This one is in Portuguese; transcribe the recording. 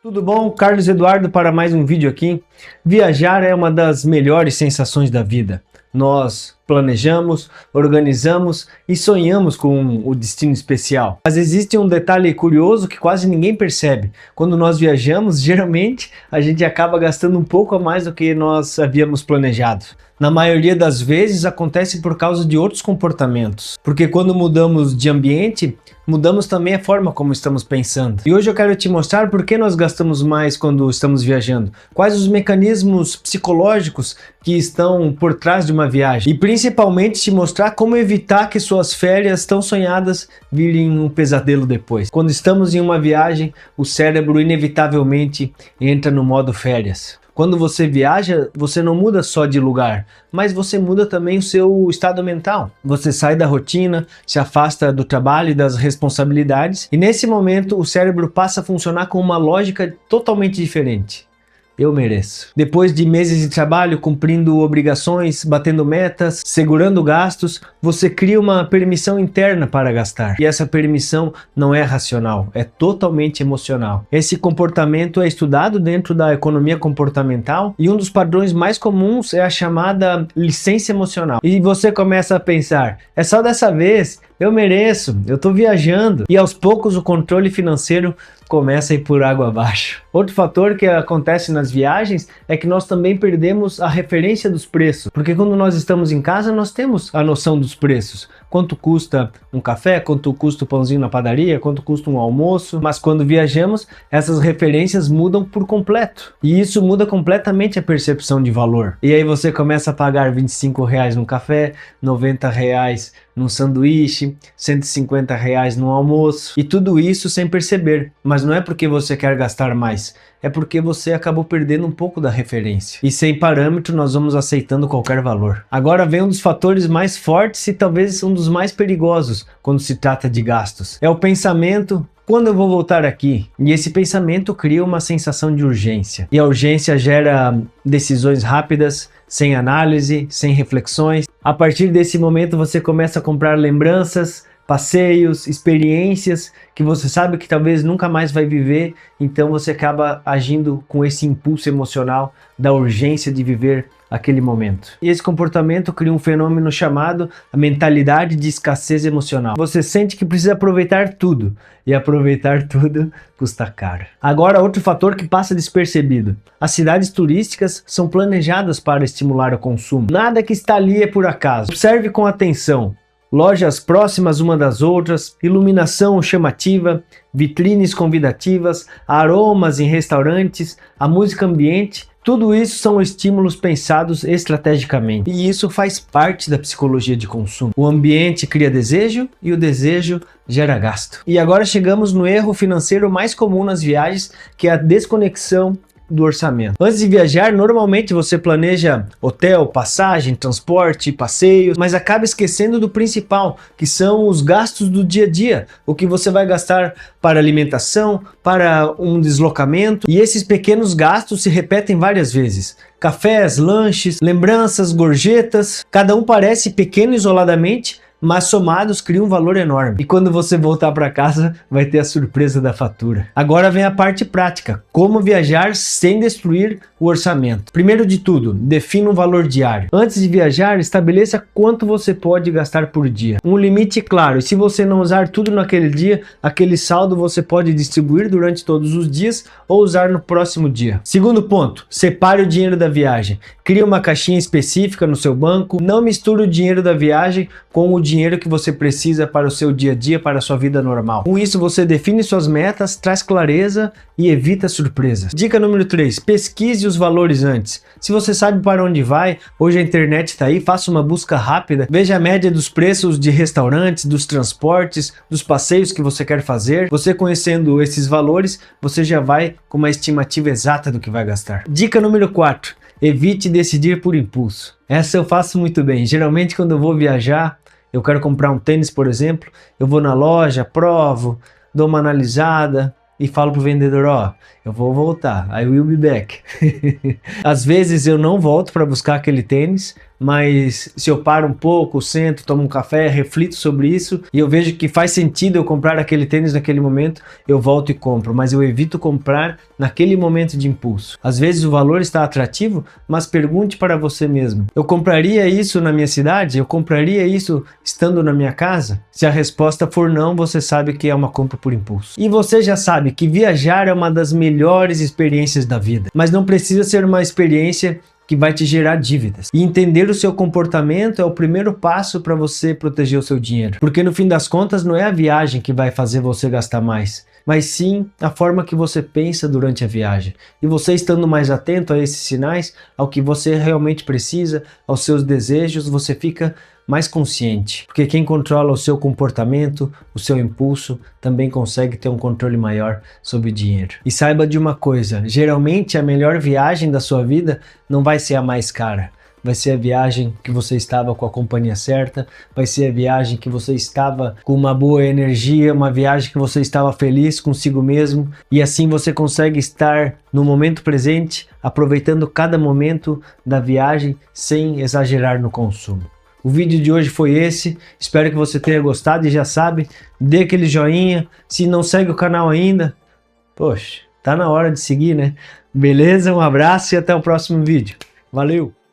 Tudo bom? Carlos Eduardo para mais um vídeo aqui. Viajar é uma das melhores sensações da vida. Nós planejamos, organizamos e sonhamos com o destino especial. Mas existe um detalhe curioso que quase ninguém percebe. Quando nós viajamos, geralmente a gente acaba gastando um pouco a mais do que nós havíamos planejado. Na maioria das vezes acontece por causa de outros comportamentos. Porque quando mudamos de ambiente, mudamos também a forma como estamos pensando. E hoje eu quero te mostrar por que nós gastamos mais quando estamos viajando. Quais os mecanismos psicológicos que estão por trás de uma viagem. E principalmente te mostrar como evitar que suas férias tão sonhadas virem um pesadelo depois. Quando estamos em uma viagem, o cérebro inevitavelmente entra no modo férias. Quando você viaja, você não muda só de lugar, mas você muda também o seu estado mental. Você sai da rotina, se afasta do trabalho e das responsabilidades, e nesse momento o cérebro passa a funcionar com uma lógica totalmente diferente. Eu mereço. Depois de meses de trabalho, cumprindo obrigações, batendo metas, segurando gastos, você cria uma permissão interna para gastar. E essa permissão não é racional, é totalmente emocional. Esse comportamento é estudado dentro da economia comportamental e um dos padrões mais comuns é a chamada licença emocional. E você começa a pensar, é só dessa vez, eu mereço, eu tô viajando. E aos poucos o controle financeiro começa a ir por água abaixo. Outro fator que acontece nas viagens é que nós também perdemos a referência dos preços. Porque quando nós estamos em casa, nós temos a noção dos preços. Quanto custa um café, quanto custa o pãozinho na padaria, quanto custa um almoço. Mas quando viajamos, essas referências mudam por completo. E isso muda completamente a percepção de valor. E aí você começa a pagar R$25 num café, R$90 num sanduíche, R$150 num almoço. E tudo isso sem perceber. Mas não é porque você quer gastar mais, é porque você acabou perdendo um pouco da referência. E sem parâmetro nós vamos aceitando qualquer valor. Agora vem um dos fatores mais fortes e talvez um dos mais perigosos quando se trata de gastos. É o pensamento: quando eu vou voltar aqui? E esse pensamento cria uma sensação de urgência. E a urgência gera decisões rápidas, sem análise, sem reflexões. A partir desse momento você começa a comprar lembranças, passeios, experiências que você sabe que talvez nunca mais vai viver, então você acaba agindo com esse impulso emocional da urgência de viver aquele momento. E esse comportamento cria um fenômeno chamado a mentalidade de escassez emocional. Você sente que precisa aproveitar tudo, e aproveitar tudo custa caro. Agora, outro fator que passa despercebido. As cidades turísticas são planejadas para estimular o consumo. Nada que está ali é por acaso. Observe com atenção. Lojas próximas uma das outras, iluminação chamativa, vitrines convidativas, aromas em restaurantes, a música ambiente, tudo isso são estímulos pensados estrategicamente. E isso faz parte da psicologia de consumo. O ambiente cria desejo e o desejo gera gasto. E agora chegamos no erro financeiro mais comum nas viagens, que é a desconexão do orçamento. Antes de viajar, normalmente você planeja hotel, passagem, transporte, passeios, mas acaba esquecendo do principal, que são os gastos do dia a dia, o que você vai gastar para alimentação, para um deslocamento, e esses pequenos gastos se repetem várias vezes. Cafés, lanches, lembranças, gorjetas, cada um parece pequeno isoladamente, mas somados criam um valor enorme. E quando você voltar para casa, vai ter a surpresa da fatura. Agora vem a parte prática: como viajar sem destruir o orçamento. Primeiro de tudo, defina um valor diário. Antes de viajar, estabeleça quanto você pode gastar por dia. Um limite claro, e se você não usar tudo naquele dia, aquele saldo você pode distribuir durante todos os dias ou usar no próximo dia. Segundo ponto, separe o dinheiro da viagem. Crie uma caixinha específica no seu banco. Não misture o dinheiro da viagem com o dinheiro que você precisa para o seu dia a dia, para a sua vida normal. Com isso você define suas metas, traz clareza e evita surpresas. Dica número 3, pesquise os valores antes. Se você sabe para onde vai, hoje a internet está aí, faça uma busca rápida, veja a média dos preços de restaurantes, dos transportes, dos passeios que você quer fazer. Você conhecendo esses valores, você já vai com uma estimativa exata do que vai gastar. Dica número 4, evite decidir por impulso. Essa eu faço muito bem. Geralmente quando eu vou viajar, eu quero comprar um tênis, por exemplo, eu vou na loja, provo, dou uma analisada e falo pro vendedor, ó, eu vou voltar, I will be back. Às vezes eu não volto para buscar aquele tênis, mas se eu paro um pouco, sento, tomo um café, reflito sobre isso e eu vejo que faz sentido eu comprar aquele tênis naquele momento, eu volto e compro, mas eu evito comprar naquele momento de impulso. Às vezes o valor está atrativo, mas pergunte para você mesmo: eu compraria isso na minha cidade? Eu compraria isso estando na minha casa? Se a resposta for não, você sabe que é uma compra por impulso. E você já sabe que viajar é uma das melhores experiências da vida, mas não precisa ser uma experiência que vai te gerar dívidas. E entender o seu comportamento é o primeiro passo para você proteger o seu dinheiro. Porque no fim das contas não é a viagem que vai fazer você gastar mais, mas sim a forma que você pensa durante a viagem. E você estando mais atento a esses sinais, ao que você realmente precisa, aos seus desejos, você fica mais consciente. Porque quem controla o seu comportamento, o seu impulso, também consegue ter um controle maior sobre o dinheiro. E saiba de uma coisa, geralmente a melhor viagem da sua vida não vai ser a mais cara. Vai ser a viagem que você estava com a companhia certa, vai ser a viagem que você estava com uma boa energia, uma viagem que você estava feliz consigo mesmo, e assim você consegue estar no momento presente, aproveitando cada momento da viagem sem exagerar no consumo. O vídeo de hoje foi esse, espero que você tenha gostado e já sabe, dê aquele joinha, se não segue o canal ainda, poxa, tá na hora de seguir, né? Beleza? Um abraço e até o próximo vídeo. Valeu!